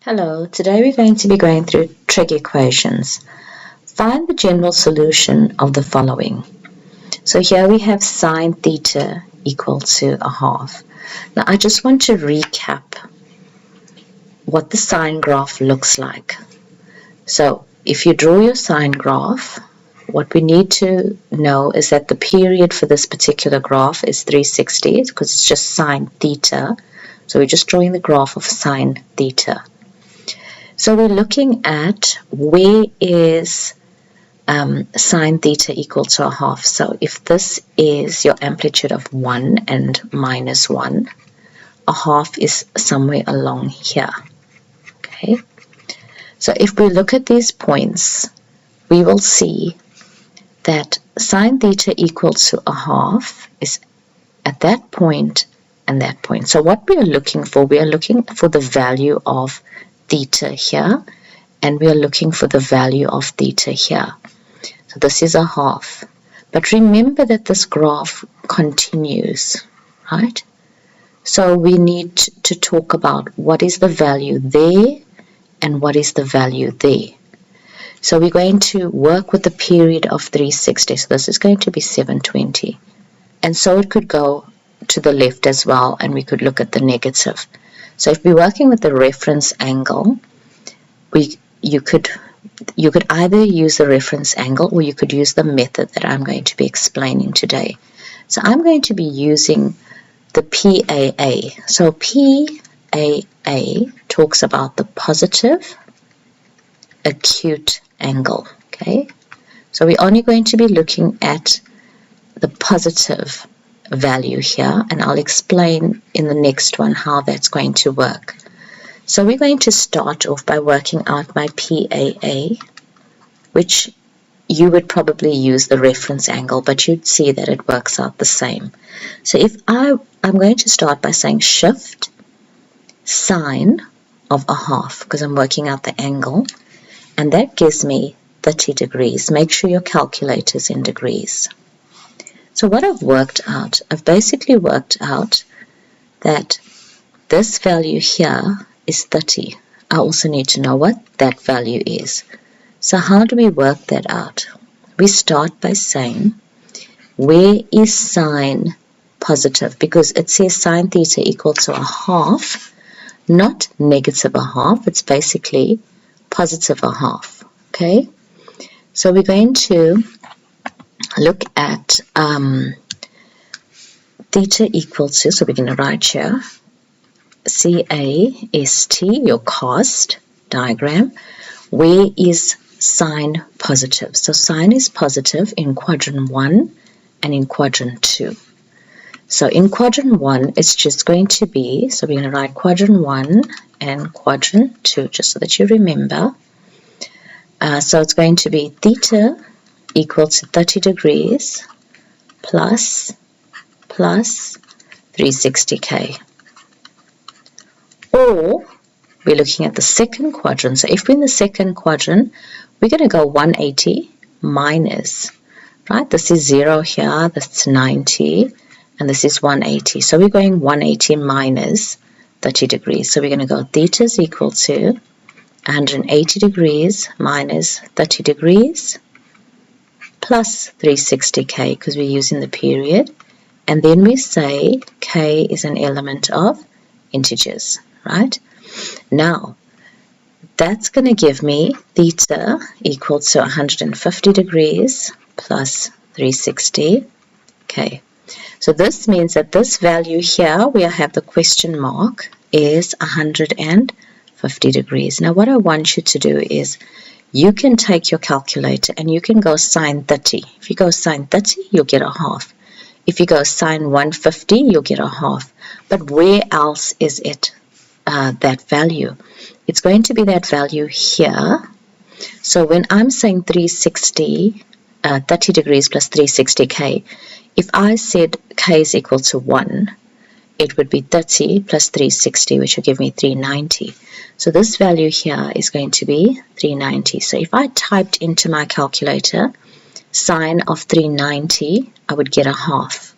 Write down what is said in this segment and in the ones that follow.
Hello, today we're going to be going through trig equations. Find the general solution of the following. So here we have sine theta equal to a half. Now I just want to recap what the sine graph looks like. So if you draw your sine graph, what we need to know is that the period for this particular graph is 360 because it's just sine theta. So we're just drawing the graph of sine theta. So we're looking at where is sine theta equal to a half. So if this is your amplitude of 1 and minus 1, a half is somewhere along here. Okay. So if we look at these points, we will see that sine theta equal to a half is at that point and that point. So what we are looking for, we are looking for the value of theta here, and we are looking for the value of theta here. So this is a half. But remember that this graph continues, right? So we need to talk about what is the value there and what is the value there. So we're going to work with the period of 360. So this is going to be 720. And so it could go to the left as well, and we could look at the negative. So if we're working with the reference angle, you could either use the reference angle or you could use the method that I'm going to be explaining today. So I'm going to be using the PAA. So PAA talks about the positive acute angle. Okay, so we're only going to be looking at the positive value here, and I'll explain in the next one how that's going to work. So we're going to start off by working out my PAA, which you would probably use the reference angle, but you'd see that it works out the same. So if I'm going to start by saying shift sine of a half, because I'm working out the angle, and that gives me 30 degrees. Make sure your calculator's in degrees. So what I've worked out, I've basically worked out that this value here is 30. I also need to know what that value is. So how do we work that out? We start by saying, where is sine positive? Because it says sine theta equal to a half, not negative a half. It's basically positive a half. Okay? So we're going to look at theta equal to, so we're going to write here CAST, your cast diagram. Where is sine positive? So sine is positive in quadrant 1 and in quadrant 2. So in quadrant 1, it's just going to be, so we're going to write quadrant 1 and quadrant 2, just so that you remember. So it's going to be theta equal to 30 degrees plus 360k. Or we're looking at the second quadrant. So if we're in the second quadrant, we're going to go 180 minus, right? This is 0 here, that's 90, and this is 180. So we're going 180 minus 30 degrees. So we're going to go theta is equal to 180 degrees minus 30 degrees plus 360k, because we're using the period, and then we say k is an element of integers, right? Now that's going to give me theta equal to 150 degrees plus 360k. So this means that this value here, where I have the question mark, is 150 degrees. Now what I want you to do is, you can take your calculator and you can go sine 30. If you go sine 30, you'll get a half. If you go sine 150, you'll get a half. But where else is it, that value? It's going to be that value here. So when I'm saying 360, 30 degrees plus 360k, if I said k is equal to 1, it would be 30 plus 360, which will give me 390. So this value here is going to be 390. So if I typed into my calculator sine of 390, I would get a half.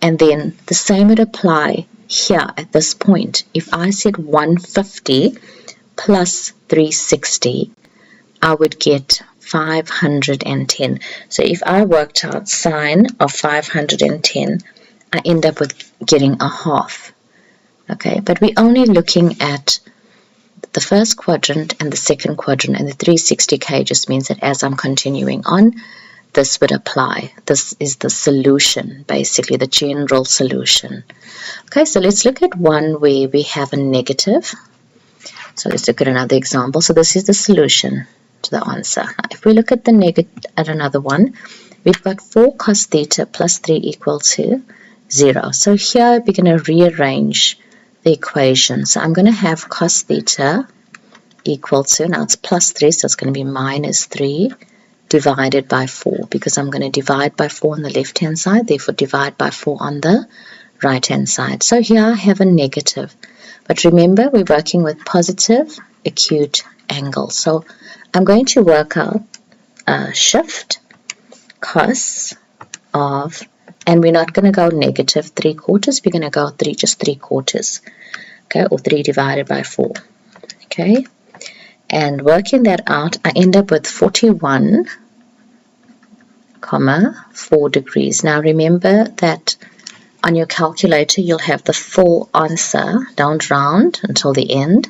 And then the same would apply here at this point. If I said 150 plus 360, I would get 510. So if I worked out sine of 510, I end up with getting a half. Okay, but we're only looking at the first quadrant and the second quadrant, and the 360k just means that as I'm continuing on, this would apply. This is the solution, basically the general solution. Okay, so let's look at one where we have a negative. So let's look at another example. So this is the solution to the answer. Now, if we look at another one, we've got 4 cos theta plus 3 equal to 0. So here we're going to rearrange the equation. So I'm going to have cos theta equal to, now it's plus 3, so it's going to be minus 3 divided by 4, because I'm going to divide by 4 on the left hand side, therefore divide by 4 on the right hand side. So here I have a negative, but remember we're working with positive acute angles. So I'm going to work out a shift cos of, and we're not going to go negative 3/4, we're going to go just 3/4, okay, or 3 divided by 4, okay, and working that out, I end up with 41,4 degrees. Now remember that on your calculator you'll have the full answer, don't round until the end,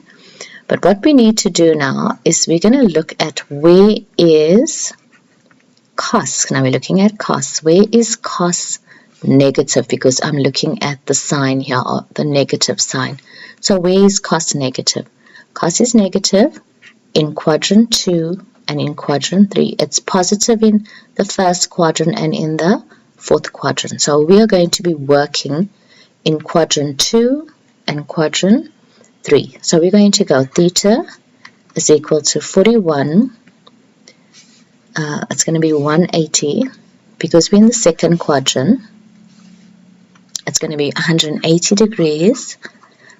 but what we need to do now is we're going to look at where is cos. Now we're looking at cos. Where is cos negative? Because I'm looking at the sign here, or the negative sign. So where is cos negative? Cos is negative in quadrant 2 and in quadrant 3. It's positive in the first quadrant and in the fourth quadrant. So we are going to be working in quadrant 2 and quadrant 3. So we're going to go theta is equal to 41. It's going to be 180, because we're in the second quadrant. It's going to be 180 degrees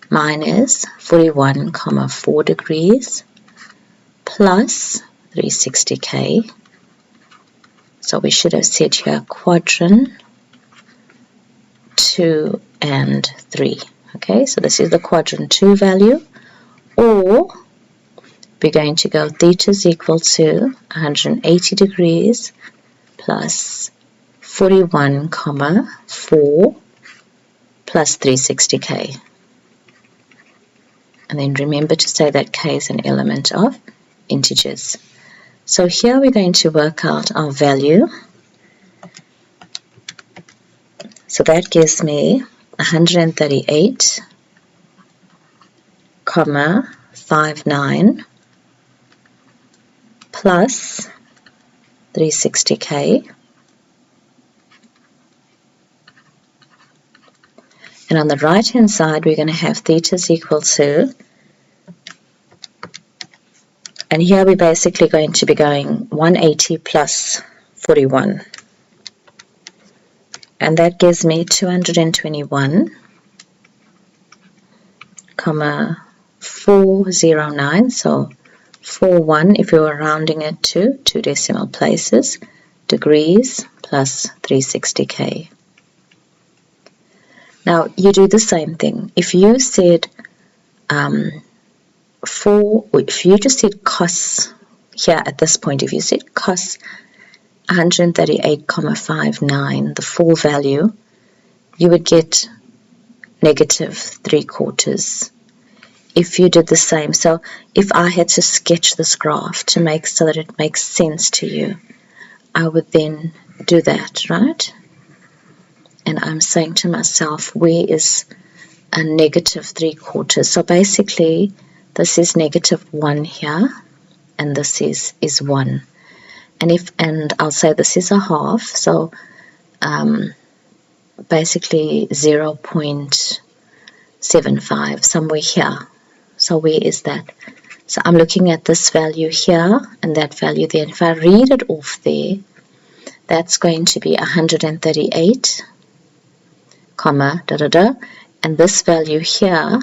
minus 41,4 degrees plus 360k. So we should have said here quadrant 2 and 3. Okay, so this is the quadrant 2 value, or we're going to go theta is equal to 180 degrees plus 41,4 plus 360k. And then remember to say that k is an element of integers. So here we're going to work out our value. So that gives me 138,59 plus 360k. And on the right hand side we're going to have theta is equal to, and here we're basically going to be going 180 plus 41. And that gives me 221,409. So 41, if you were rounding it to 2 decimal places, degrees plus 360k. Now you do the same thing. If you said if you just said cos here at this point, if you said cos 138,59, the full value, you would get negative 3/4. If you did the same, so if I had to sketch this graph to make so that it makes sense to you, I would then do that, right? And I'm saying to myself, where is a negative 3/4? So basically, this is negative 1 here, and this is 1. And I'll say this is a half, so basically 0.75, somewhere here. So where is that? So I'm looking at this value here and that value there. If I read it off there, that's going to be 138, comma, and this value here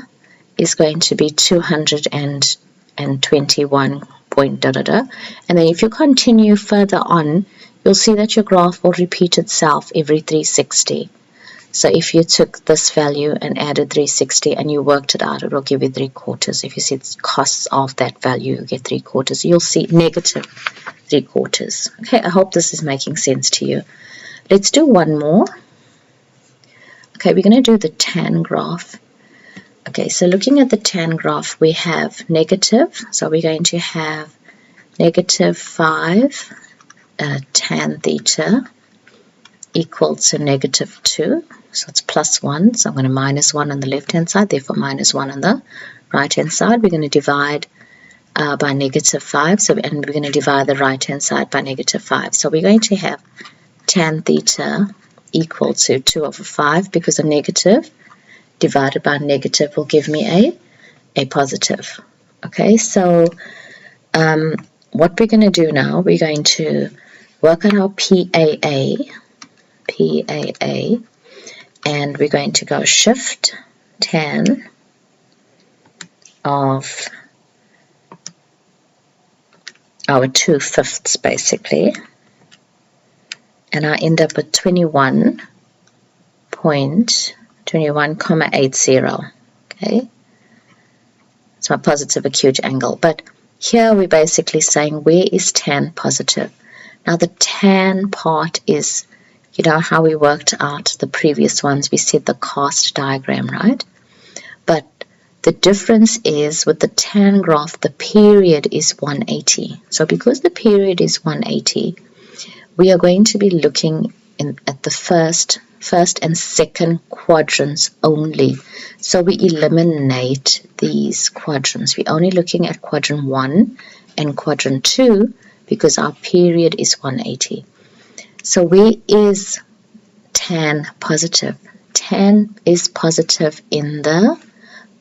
is going to be 221 point, and then if you continue further on, you'll see that your graph will repeat itself every 360. So if you took this value and added 360 and you worked it out, it will give you 3/4. If you see the costs of that value, you get 3/4. You'll see negative 3/4. Okay, I hope this is making sense to you. Let's do one more. Okay, we're going to do the tan graph. Okay, so looking at the tan graph, we have negative. So we're going to have -5 tan theta equal to -2. So it's +1. So I'm going to -1 on the left-hand side, therefore -1 on the right-hand side. We're going to divide by -5. And we're going to divide the right-hand side by -5. So we're going to have tan theta equal to 2/5, because a negative divided by a negative will give me a positive. Okay, so what we're going to do now, we're going to work out our PAA, and we're going to go shift tan of our 2/5 basically, and I end up with 21.80. Okay, it's my positive acute angle, but here we're basically saying, where is tan positive? Now the tan part is, you know how we worked out the previous ones, we said the cast diagram, right? But the difference is with the tan graph, the period is 180. So because the period is 180, we are going to be looking at the first and second quadrants only. So we eliminate these quadrants. We're only looking at quadrant 1 and quadrant 2 because our period is 180. So where is tan positive? Tan is positive in the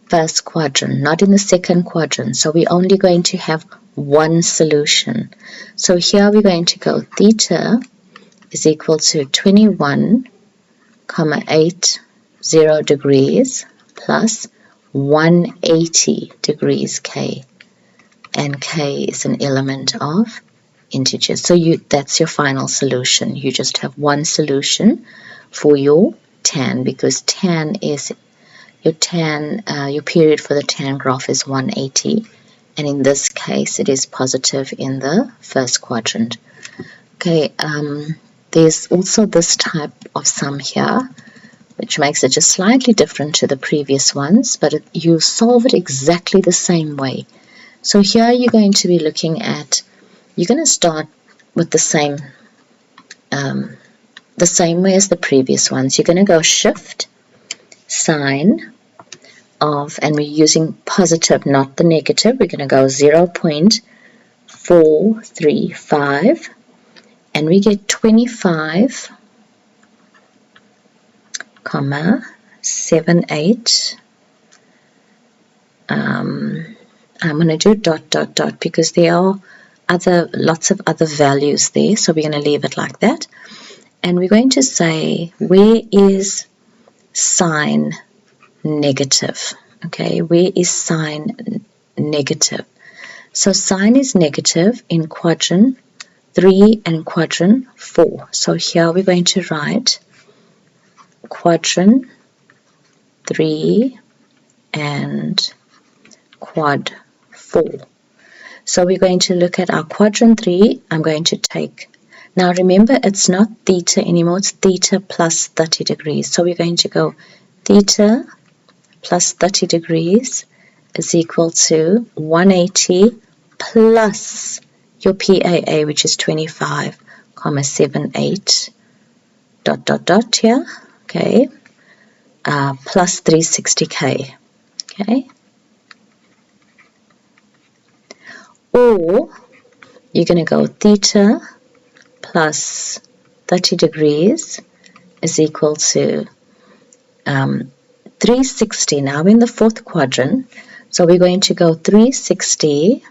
first quadrant, not in the second quadrant. So we're only going to have one solution. So here we're going to go theta is equal to 21,80 degrees plus 180 degrees K. And K is an element of integers. So that's your final solution. You just have one solution for your tan, because tan is your period for the tan graph is 180, and in this case it is positive in the first quadrant. Okay, there's also this type of sum here, which makes it just slightly different to the previous ones, but you solve it exactly the same way. So here you're going to be looking at, you're going to start with the same way as the previous ones. You're going to go shift sign of, and we're using positive, not the negative. We're going to go 0.435, and we get 25,78. I'm going to do ... because there are lots of other values there, so we're going to leave it like that. And we're going to say, where is sign negative? Okay, where is sign negative? So sign is negative in quadrant 3 and quadrant 4. So here we're going to write quadrant 3 and quad 4. So we're going to look at our quadrant 3. I'm going to take, now remember it's not theta anymore, it's theta plus 30 degrees. So we're going to go theta plus 30 degrees is equal to 180 plus your PAA, which is 25,78 ... here, okay, plus 360K, okay. Or you're going to go theta plus 30 degrees is equal to 360. Now in the fourth quadrant, so we're going to go 360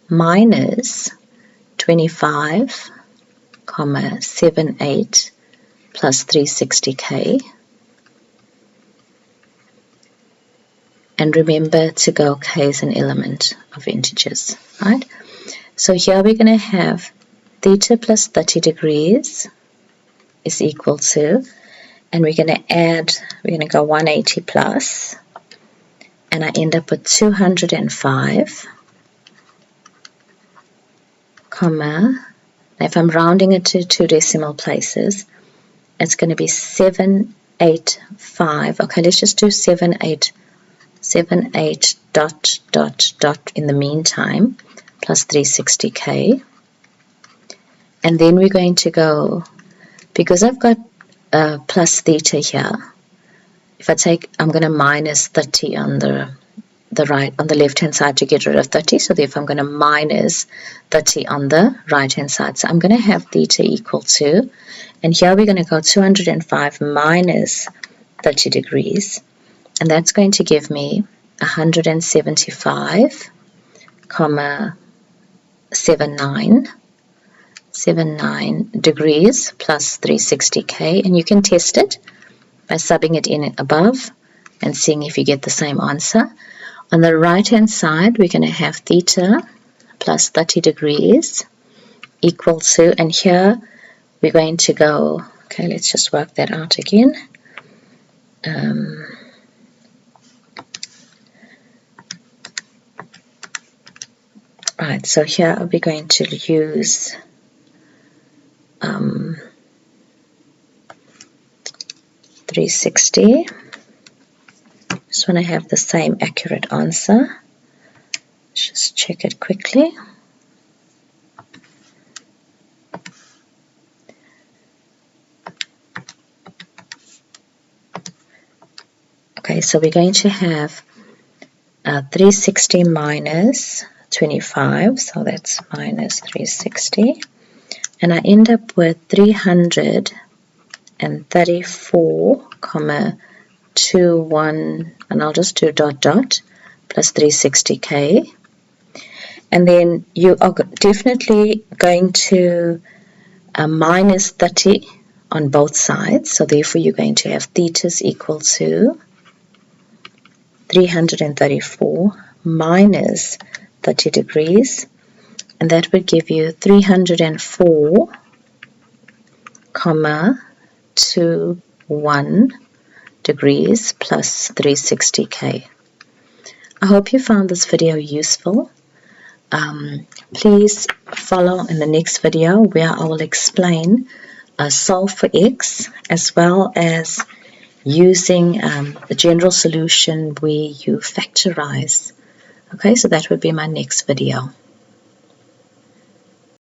minus 25,78 plus 360K. And remember to go K is an element of integers, right? So here we're going to have theta plus 30 degrees is equal to, and we're going to go 180 plus, and I end up with 205, comma, now if I'm rounding it to 2 decimal places, it's going to be 785. Okay, let's just do 78 dot in the meantime, plus 360k. And then we're going to go, because I've got plus theta here, if I take, I'm going to minus 30 on the left hand side to get rid of 30, so therefore I'm going to minus 30 on the right hand side. So I'm going to have theta equal to, and here we're going to go 205 minus 30 degrees, and that's going to give me 175, 79 degrees plus 360k, and you can test it by subbing it in above and seeing if you get the same answer. On the right hand side, we're going to have theta plus 30 degrees equal to, and here we're going to go, okay, let's just work that out again. Right, so here we're going to use 360. Just want to have the same accurate answer. Let's just check it quickly. Okay, so we're going to have 360 minus 25, so that's minus 360, and I end up with 334,21, and I'll just do dot dot plus 360k, and then you are definitely going to minus 30 on both sides, so therefore you're going to have theta is equal to 334 minus 30 degrees, and that would give you 304,21 degrees plus 360k. I hope you found this video useful. Please follow in the next video where I will explain solve for x, as well as using the general solution where you factorize. Okay, so that would be my next video.